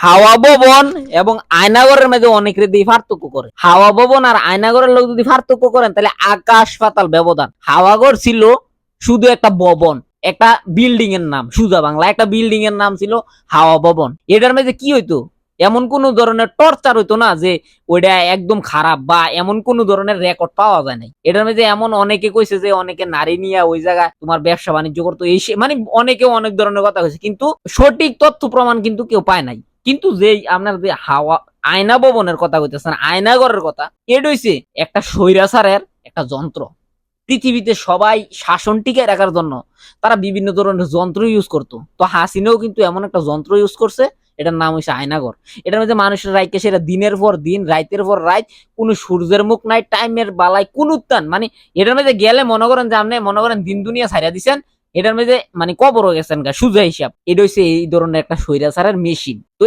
হাওয়া ভবন এবং আয়নাগরের মধ্যে অনেকের দিয়ে পার্থক্য করে। হাওয়া ভবন আর আয়নাগরের লোক যদি পার্থক্য করেন তাহলে আকাশ পাতাল ব্যবধান। হাওয়াগর ছিল শুধু একটা ভবন, একটা বিল্ডিং এর নাম, সুজা বাংলা একটা বিল্ডিং এর নাম ছিল হাওয়া ভবন। এটার মধ্যে কি হইতো, এমন কোন ধরনের টর্চার হইতো না যে ওইটা একদম খারাপ বা এমন কোন ধরনের রেকর্ড পাওয়া যায় নাই। এটার মধ্যে এমন অনেকে কইছে যে অনেকে নারী নিয়ে ওই জায়গায় তোমার ব্যবসা বাণিজ্য করতো, এই মানে অনেকে অনেক ধরনের কথা কইছে, কিন্তু সঠিক তথ্য প্রমাণ কিন্তু কেউ পায় নাই। কিন্তু যেই আপনার যে হাওয়া আয়না ভবনের কথা কইতেছেন, আয়নাগরের কথা, এটা হইছে একটা স্বৈরাচারের একটা যন্ত্র। পৃথিবীতে সবাই শাসন টিকে রাখার জন্য তারা বিভিন্ন ধরনের যন্ত্র ইউজ করতো। তো হাসিনাও কিন্তু এমন একটা যন্ত্র ইউজ করছে, এটার নাম হচ্ছে আয়নাগর। এটার মধ্যে মানুষের রাইকে সেটা দিনের পর দিন, রাইতের পর রাইত, কোনো সূর্যের মুখ নাই, টাইমের বালাই কোন উত্তান, মানে এটার মধ্যে গেলে মনে করেন যে আপনি মনে করেন দিন দুনিয়া ছাড়িয়া দিচ্ছেন, এটার মধ্যে মানে কবরও গেছেন গা, সুজা হিসাব। এটা হচ্ছে এই ধরনের একটা স্বৈরাচারের মেশিন। তো